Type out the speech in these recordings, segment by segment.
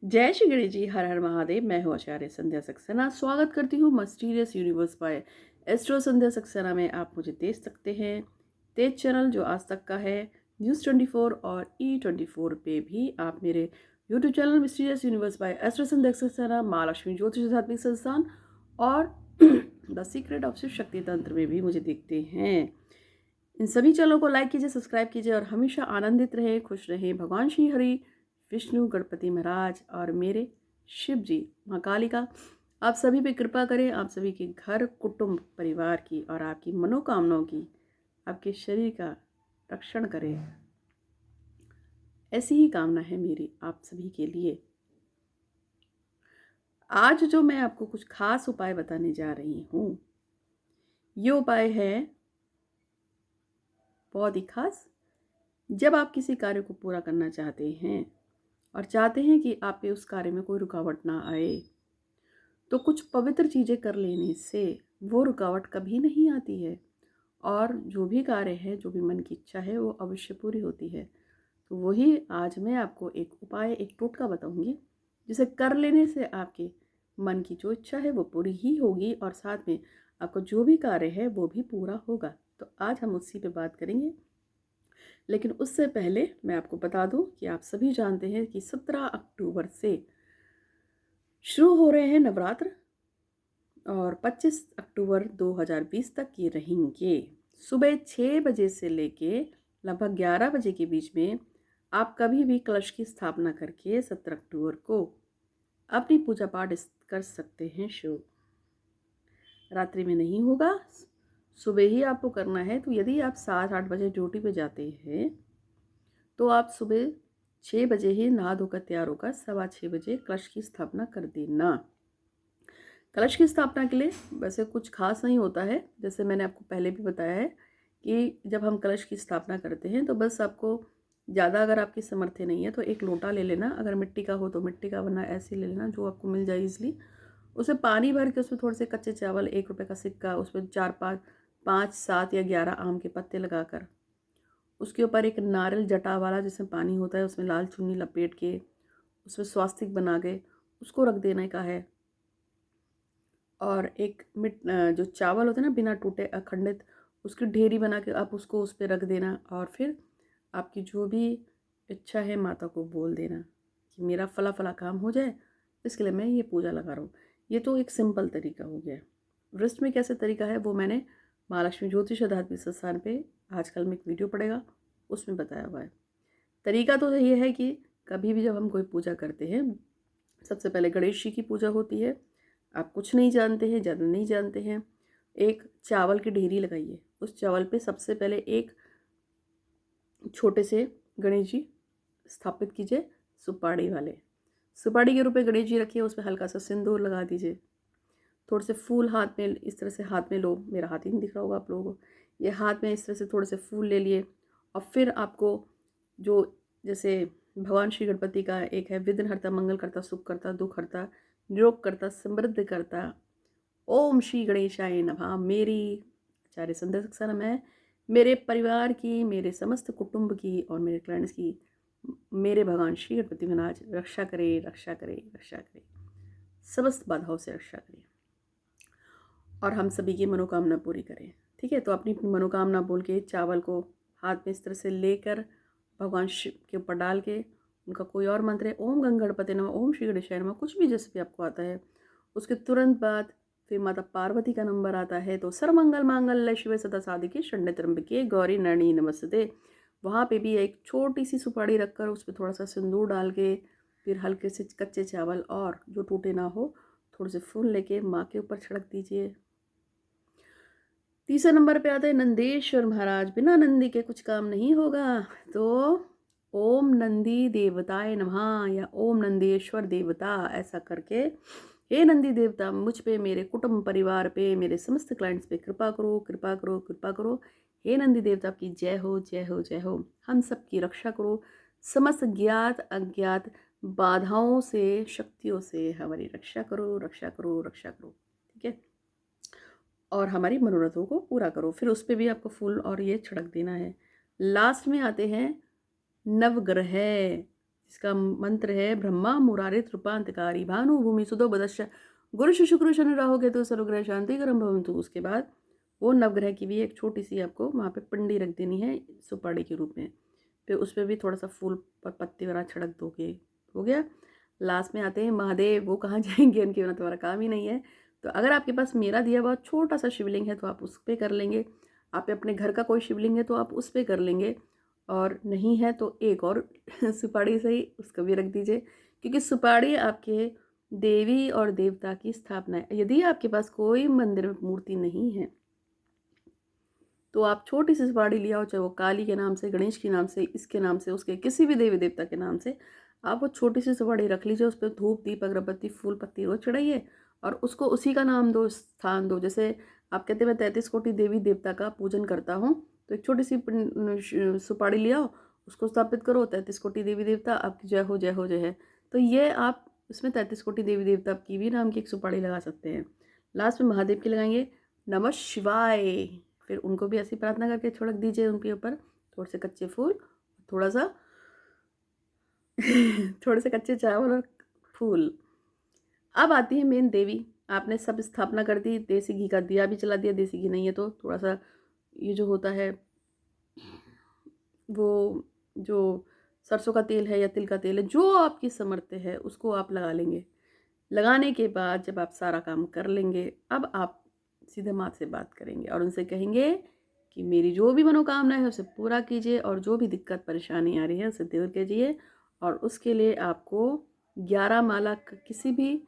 जय श्री गणेश जी, हर हर महादेव। मैं हूँ आचार्य संध्या सक्सेना। स्वागत करती हूँ mysterious universe by astro Sandhya Saxena में। आप मुझे देख सकते हैं तेज चैनल जो आज तक का है, News 24 और E24 पे भी आप मेरे YouTube channel mysterious universe by astro Sandhya Saxena, माँ लक्ष्मी ज्योतिष आध्यात्मिक संस्थान और the secret of Shiv Shakti तंत्र में भी मुझे देखते हैं। इन सभी चैनलों को लाइक कीजिए, सब्सक्राइब कीजिए और हमेशा आनंदित रहे, खुश रहे। भगवान श्री हरि, विष्णु, गणपति महाराज और मेरे शिव जी, माँ कालिका आप सभी पे कृपा करें, आप सभी के घर, कुटुंब, परिवार की और आपकी मनोकामनाओं की, आपके शरीर का रक्षण करें। ऐसी ही कामना है मेरी आप सभी के लिए। आज जो मैं आपको कुछ खास उपाय बताने जा रही हूँ, ये उपाय है बहुत ही खास। जब आप किसी कार्य को पूरा करना चाहते हैं और चाहते हैं कि आपके उस कार्य में कोई रुकावट ना आए, तो कुछ पवित्र चीज़ें कर लेने से वो रुकावट कभी नहीं आती है और जो भी कार्य है, जो भी मन की इच्छा है, वो अवश्य पूरी होती है। तो वही आज मैं आपको एक उपाय, एक टोटका बताऊंगी जिसे कर लेने से आपके मन की जो इच्छा है वो पूरी ही होगी और साथ में आपका जो भी कार्य है वो भी पूरा होगा। तो आज हम उसी पे बात करेंगे, लेकिन उससे पहले मैं आपको बता दूं कि आप सभी जानते हैं कि 17 अक्टूबर से शुरू हो रहे हैं नवरात्र और 25 अक्टूबर 2020 तक ये रहेंगे। सुबह 6 बजे से लेके लगभग 11 बजे के बीच में आप कभी भी कलश की स्थापना करके 17 अक्टूबर को अपनी पूजा पाठ कर सकते हैं। शुरू रात्रि में नहीं होगा, सुबह ही आपको करना है। तो यदि आप 7-8 बजे ड्यूटी पे जाते हैं तो आप सुबह 6 बजे ही नहा धोकर तैयार होकर 6:15 बजे कलश की स्थापना कर देना। कलश की स्थापना के लिए वैसे कुछ खास नहीं होता है, जैसे मैंने आपको पहले भी बताया है कि जब हम कलश की स्थापना करते हैं तो बस आपको ज़्यादा, अगर आपकी सामर्थ्य नहीं है तो एक लोटा ले लेना, अगर मिट्टी का हो तो मिट्टी का, वरना ऐसे ले लेना जो आपको मिल जाए ईजिली। उसमें पानी भर के उसमें थोड़े से कच्चे चावल, 1 रुपये का सिक्का, उसमें 4, 5, 5, 7 या 11 आम के पत्ते लगाकर उसके ऊपर एक नारियल जटा वाला जिसमें पानी होता है, उसमें लाल चुन्नी लपेट के उसमें स्वास्तिक बना के उसको रख देने का है। और एक जो चावल होते हैं ना, बिना टूटे अखंडित, उसकी ढेरी बना के आप उसको उस पर रख देना और फिर आपकी जो भी इच्छा है माता को बोल देना कि मेरा फला फला काम हो जाए, इसके लिए मैं ये पूजा लगा रहा हूँ। ये तो एक सिंपल तरीका हो गया। वृष्ट में कैसे तरीका है वो मैंने महालक्ष्मी ज्योतिष आध्यात्मिक संस्थान पे आजकल में एक वीडियो पड़ेगा, उसमें बताया हुआ है। तरीका तो ये है कि कभी भी जब हम कोई पूजा करते हैं, सबसे पहले गणेश जी की पूजा होती है। आप कुछ नहीं जानते हैं, ज़्यादा नहीं जानते हैं, एक चावल की ढेरी लगाइए। उस चावल पे सबसे पहले एक छोटे से गणेश जी स्थापित कीजिए, सुपाड़ी वाले। सुपाड़ी के रूप में गणेश जी रखिए, उसमें हल्का सा सिंदूर लगा दीजिए। थोड़े से फूल हाथ में इस तरह से हाथ में लो, मेरा हाथ ही नहीं दिख रहा होगा आप लोगों को। ये हाथ में इस तरह से थोड़े से फूल ले लिए और फिर आपको जो, जैसे भगवान श्री गणपति का एक है, विघ्नहर्ता, मंगल करता, सुख करता, दुख करता, निरोग करता, समृद्ध करता, ओम श्री गणेशाय नमः। मेरी आचार्य संध्या सक्सेना में मेरे परिवार की, मेरे समस्त कुटुंब की और मेरे क्लाइंट्स की मेरे भगवान श्री गणपति महाराज रक्षा करे, रक्षा करे, रक्षा करे, समस्त बाधाओं से रक्षा करें और हम सभी की मनोकामना पूरी करें। ठीक है, तो अपनी मनोकामना बोल के चावल को हाथ में इस तरह से लेकर भगवान शिव के ऊपर डाल के उनका कोई और मंत्र है, ओम गंग गणपति नमः, ओम श्री गणेशाय नमः, कुछ भी जैसे भी आपको आता है। उसके तुरंत बाद फिर माता पार्वती का नंबर आता है, तो सर्वमंगल मांगल्य शिवे सदा साधिके शरण्ये त्र्यंबके गौरी नारायणी नमस्ते। वहाँ पे भी एक छोटी सी सुपारी रखकर उस पर थोड़ा सा सिंदूर डाल के फिर हल्के से कच्चे चावल और जो टूटे ना हो थोड़े से फूल लेके माँ के ऊपर छिड़क दीजिए। तीसरे नंबर पे आता है नंदेश्वर महाराज, बिना नंदी के कुछ काम नहीं होगा। तो ओम नंदी देवताय नमः या ओम नंदेश्वर देवता, ऐसा करके हे नंदी देवता मुझ पे, मेरे कुटुंब परिवार पे, मेरे समस्त क्लाइंट्स पे कृपा करो, कृपा करो, कृपा करो। हे नंदी देवता की जय हो, जय हो, जय हो। हम सब की रक्षा करो, समस्त ज्ञात अज्ञात बाधाओं से, शक्तियों से हमारी रक्षा करो, रक्षा करो, रक्षा करो। ठीक है, और हमारी मनोरथों को पूरा करो। फिर उस पर भी आपको फूल और ये छिड़क देना है। लास्ट में आते हैं नवग्रह। जिसका मंत्र है ब्रह्मा मुरारित रूपांतकारी भानु भूमि सुदो बदश्य गुरु शुक्र शनि राहु केतु सर्वग्रह शांति करम भवन्तु। उसके बाद वो नवग्रह की भी एक छोटी सी आपको वहाँ पे पिंडी रख देनी है सुपाड़ी के रूप में। फिर उस पर भी थोड़ा सा फूल पर पत्ती वगैरह छिड़क दोगे, हो गया। लास्ट में आते हैं महादेव, वो कहाँ जाएंगे, उनके बिना तुम्हारा काम ही नहीं है। तो अगर आपके पास मेरा दिया हुआ छोटा सा शिवलिंग है तो आप उस पर कर लेंगे, आप अपने घर का कोई शिवलिंग है तो आप उस पर कर लेंगे, और नहीं है तो एक और सुपाड़ी सही उसको भी रख दीजिए, क्योंकि सुपाड़ी आपके देवी और देवता की स्थापना है। यदि आपके पास कोई मंदिर में मूर्ति नहीं है तो आप छोटी सी सुपाड़ी लिया हो, चाहे वो काली के नाम से, गणेश के नाम से, इसके नाम से, उसके किसी भी देवी देवता के नाम से, आप वो छोटी सी सुपाड़ी रख लीजिए। उस पर धूप दीप अगरबत्ती फूल पत्ती रोज चढ़ाइए और उसको उसी का नाम दो, स्थान दो। जैसे आप कहते हैं मैं 33 कोटि देवी देवता का पूजन करता हूँ, तो एक छोटी सी सुपाड़ी लिया हो, उसको स्थापित करो, 33 कोटि देवी देवता आपकी जय हो जय हो जय है। तो ये आप इसमें 33 कोटि देवी देवता की भी नाम की एक सुपाड़ी लगा सकते हैं। लास्ट में महादेव की लगाएंगे नमः शिवाय, फिर उनको भी ऐसी प्रार्थना करके छिड़क दीजिए उनके ऊपर थोड़े से कच्चे फूल, थोड़ा सा थोड़े से कच्चे चावल और फूल। अब आती है मेन देवी। आपने सब स्थापना कर दी, देसी घी का दिया भी जला दिया, देसी घी नहीं है तो थोड़ा सा ये जो होता है वो जो सरसों का तेल है या तिल का तेल है, जो आपकी सामर्थ्य है उसको आप लगा लेंगे। लगाने के बाद जब आप सारा काम कर लेंगे, अब आप सीधे माँ से बात करेंगे और उनसे कहेंगे कि मेरी जो भी मनोकामना है उसे पूरा कीजिए, और जो भी दिक्कत परेशानी आ रही है उसे दूर कीजिए। और उसके लिए आपको 11 माला किसी भी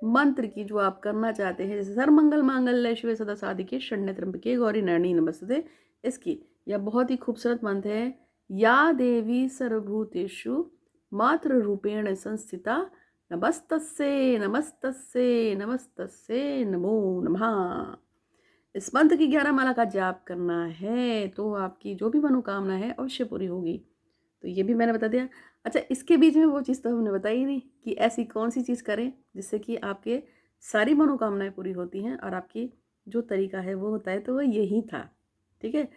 मंत्र की जो आप करना चाहते हैं, जैसे सर्वमंगल मांगल्य शिवे सदा साधिके शरण्य त्र्यंबके गौरी नारायणी नमस्ते, इसकी यह बहुत ही खूबसूरत मंत्र है। या देवी सर्वभूतेषु मातृ रूपेण संस्थिता नमस्तस्ये नमस्तस्ये नमस्तस्ये नमो नमः। इस मंत्र की 11 माला का जाप करना है तो आपकी जो भी मनोकामना है अवश्य पूरी होगी। तो ये भी मैंने बता दिया। अच्छा, इसके बीच में वो चीज़ तो हमने बताई ही नहीं कि ऐसी कौन सी चीज़ करें जिससे कि आपके सारी मनोकामनाएं पूरी होती हैं, और आपकी जो तरीका है वो होता है, तो वो यही था। ठीक है,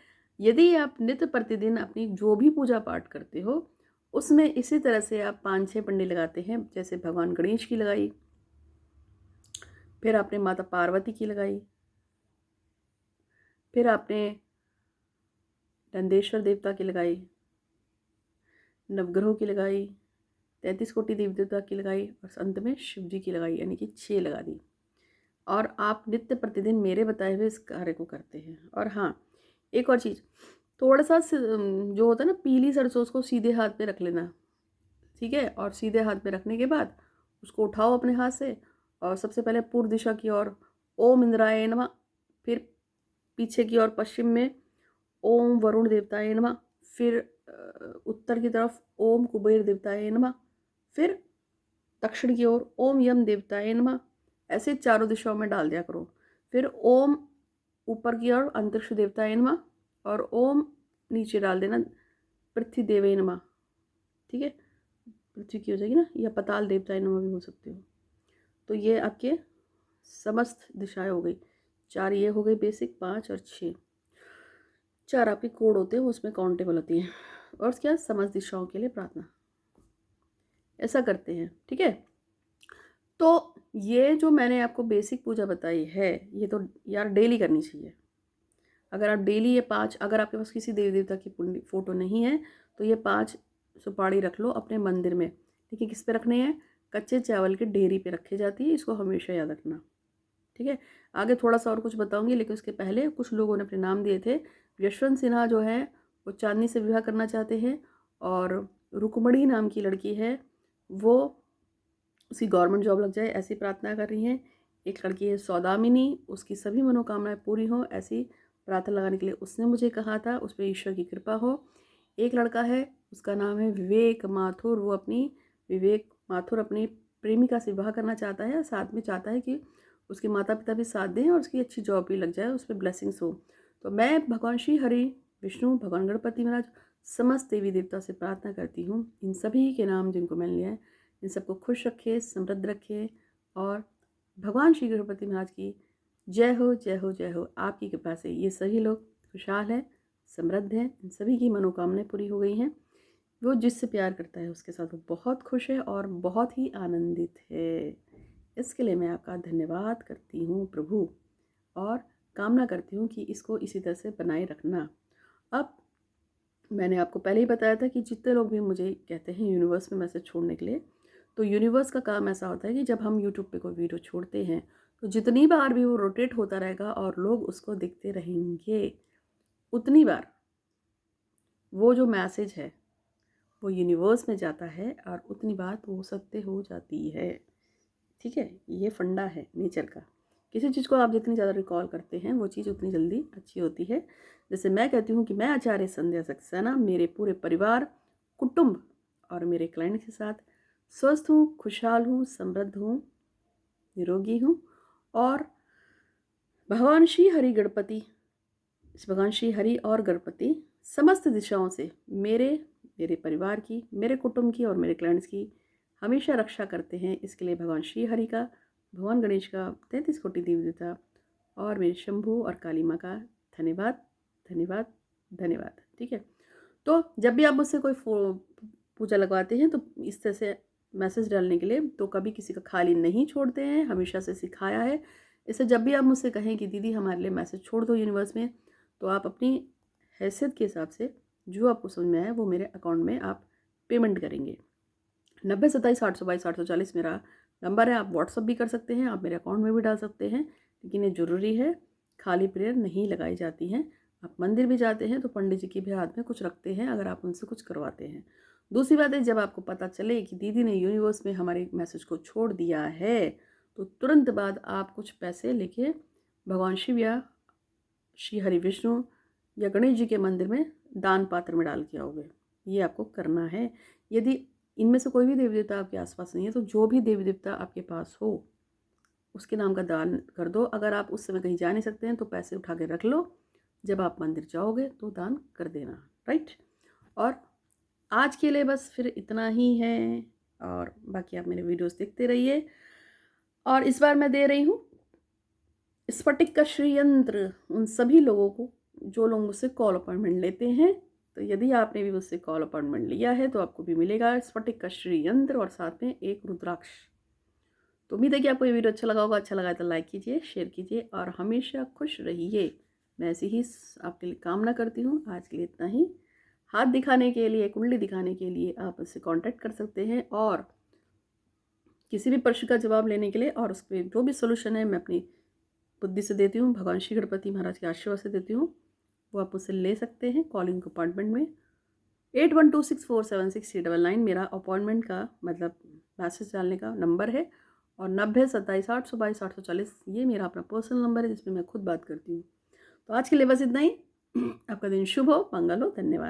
यदि आप नित्य प्रतिदिन अपनी जो भी पूजा पाठ करते हो उसमें इसी तरह से आप 5-6 पंडी लगाते हैं, जैसे भगवान गणेश की लगाई, फिर आपने माता पार्वती की लगाई, फिर आपने नंदेश्वर देवता की लगाई, नवग्रहों की लगाई, 33 कोटि देवी देवता की लगाई, और अंत में शिव जी की लगाई, यानी कि 6 लगा दी। और आप नित्य प्रतिदिन मेरे बताए हुए इस कार्य को करते हैं। और हाँ, एक और चीज़, थोड़ा सा जो होता है ना पीली सरसों, उसको सीधे हाथ पे रख लेना। ठीक है, और सीधे हाथ पे रखने के बाद उसको उठाओ अपने हाथ से, और सबसे पहले पूर्व दिशा की ओर ओम इंद्राय नमः, फिर पीछे की ओर पश्चिम में ओम वरुण देवताय नमः, फिर उत्तर की तरफ ओम कुबेर देवताय नमः, फिर दक्षिण की ओर ओम यम देवताय नमः। ऐसे चारों दिशाओं में डाल दिया करो। फिर ओम ऊपर की ओर अंतरिक्ष देवताय नमः, और ओम नीचे डाल देना पृथ्वी देवे नमः। ठीक है, पृथ्वी की हो जाएगी ना, या पताल देवताय नमः भी हो सकती हो। तो ये आपके समस्त दिशाएं हो गई। 4 ये हो गई बेसिक, 5 और 6, 4 आपके कोड होते हैं, उसमें काउंटेबल होती हैं। और क्या, समस्त दिशाओं के लिए प्रार्थना, ऐसा करते हैं। ठीक है, तो ये जो मैंने आपको बेसिक पूजा बताई है, ये तो यार डेली करनी चाहिए। अगर आप डेली ये 5, अगर आपके पास किसी देवी देवता की फ़ोटो नहीं है तो ये 5 सुपाड़ी रख लो अपने मंदिर में। ठीक है, किस पे रखने हैं, कच्चे चावल की ढेरी पे रखी जाती है, इसको हमेशा याद रखना। ठीक है, आगे थोड़ा सा और कुछ बताऊंगी, लेकिन उसके पहले कुछ लोगों ने अपने नाम दिए थे। यशवंत सिन्हा जो है वो चांदनी से विवाह करना चाहते हैं, और रुकमणी नाम की लड़की है वो उसकी गवर्नमेंट जॉब लग जाए, ऐसी प्रार्थना कर रही हैं। एक लड़की है सौदामिनी, उसकी सभी मनोकामनाएं पूरी हों, ऐसी प्रार्थना लगाने के लिए उसने मुझे कहा था, उस पर ईश्वर की कृपा हो। एक लड़का है, उसका नाम है विवेक माथुर, वो विवेक माथुर अपनी प्रेमिका से विवाह करना चाहता है, और साथ में चाहता है कि उसके माता पिता भी साथ दें और उसकी अच्छी जॉब भी लग जाए, उस पर ब्लेसिंग्स हो। तो मैं भगवान श्री हरि विष्णु, भगवान गणपति महाराज, समस्त देवी देवता से प्रार्थना करती हूँ, इन सभी के नाम जिनको मैंने लिया है, इन सबको खुश रखे, समृद्ध रखे, और भगवान श्री गणपति महाराज की जय हो जय हो जय हो। आपकी कृपा से ये सभी लोग खुशहाल हैं, समृद्ध हैं, इन सभी की मनोकामनाएं पूरी हो गई हैं। वो जिससे प्यार करता है उसके साथ वो बहुत खुश है और बहुत ही आनंदित है। इसके लिए मैं आपका धन्यवाद करती हूँ प्रभु, और कामना करती हूँ कि इसको इसी तरह से बनाए रखना। अब मैंने आपको पहले ही बताया था कि जितने लोग भी मुझे कहते हैं यूनिवर्स में मैसेज छोड़ने के लिए, तो यूनिवर्स का काम ऐसा होता है कि जब हम यूट्यूब पे कोई वीडियो छोड़ते हैं तो जितनी बार भी वो रोटेट होता रहेगा और लोग उसको देखते रहेंगे, उतनी बार वो जो मैसेज है वो यूनिवर्स में जाता है और उतनी बात वो सत्य हो जाती है। ठीक है, ये फंडा है नेचर का। किसी चीज़ को आप जितनी ज़्यादा रिकॉल करते हैं वो चीज़ उतनी जल्दी अच्छी होती है। जैसे मैं कहती हूँ कि मैं आचार्य संध्या सक्सेना मेरे पूरे परिवार, कुटुंब और मेरे क्लाइंट के साथ स्वस्थ हूँ, खुशहाल हूँ, समृद्ध हूँ, निरोगी हूँ, और भगवान श्री हरि गणपति, भगवान श्री हरि और गणपति समस्त दिशाओं से मेरे मेरे परिवार की, मेरे कुटुंब की और मेरे क्लाइंट्स की हमेशा रक्षा करते हैं। इसके लिए भगवान श्री हरि का, भगवान गणेश का 33 कोटि देवी देवता और मेरे शंभू और काली माँ का धन्यवाद धन्यवाद धन्यवाद। ठीक है, तो जब भी आप मुझसे कोई पूजा लगवाते हैं तो इस तरह से मैसेज डालने के लिए तो कभी किसी का खाली नहीं छोड़ते हैं, हमेशा से सिखाया है। इससे जब भी आप मुझसे कहें कि दीदी हमारे लिए मैसेज छोड़ दो यूनिवर्स में, तो आप अपनी हैसियत के हिसाब से जो आपको समझ में आए वो मेरे अकाउंट में आप पेमेंट करेंगे। 9027 822 840 मेरा नंबर है। आप व्हाट्सअप भी कर सकते हैं, आप मेरे अकाउंट में भी डाल सकते हैं, लेकिन ये ज़रूरी है, खाली प्रेयर नहीं लगाई जाती हैं। आप मंदिर भी जाते हैं तो पंडित जी के भी हाथ में कुछ रखते हैं अगर आप उनसे कुछ करवाते हैं। दूसरी बात है, जब आपको पता चले कि दीदी ने यूनिवर्स में हमारे मैसेज को छोड़ दिया है, तो तुरंत बाद आप कुछ पैसे लेके भगवान शिव या श्री हरि विष्णु या गणेश जी के मंदिर में दान पात्र में डाल के आओगे। ये आपको करना है। यदि इनमें से कोई भी देवी देवता आपके आसपास नहीं है तो जो भी देवी देवता आपके पास हो उसके नाम का दान कर दो। अगर आप उस समय कहीं जा नहीं सकते हैं तो पैसे उठा के रख लो, जब आप मंदिर जाओगे तो दान कर देना। राइट, और आज के लिए बस फिर इतना ही है, और बाकी आप मेरे वीडियोस देखते रहिए। और इस बार मैं दे रही हूँ स्फटिक का श्री यंत्र उन सभी लोगों को जो लोग मुझसे कॉल अपॉइंटमेंट लेते हैं। तो यदि आपने भी मुझसे कॉल अपॉइंटमेंट लिया है तो आपको भी मिलेगा स्फटिक का श्री यंत्र और साथ में एक रुद्राक्ष। तो उम्मीद है कि आपको ये वीडियो अच्छा लगा होगा। अच्छा लगा तो लाइक कीजिए, शेयर कीजिए और हमेशा खुश रहिए। मैं ऐसी ही आपके लिए कामना करती हूँ। आज के लिए इतना ही। हाथ दिखाने के लिए, कुंडली दिखाने के लिए आप मुझसे कांटेक्ट कर सकते हैं, और किसी भी प्रश्न का जवाब लेने के लिए और उस पर जो भी सोल्यूशन है मैं अपनी बुद्धि से देती हूँ, भगवान श्री गणपति महाराज के आशीर्वाद से देती हूँ, वो आप मुझसे ले सकते हैं कॉलिंग अपॉइंटमेंट में। 8126476399 मेरा अपॉइंटमेंट का मतलब मैसेज डालने का नंबर है, और 9027 822 840 ये मेरा अपना पर्सनल नंबर है जिसमें मैं खुद बात करती हूँ। तो आज के लिए बस इतना ही। आपका दिन शुभ हो, मंगल हो। धन्यवाद।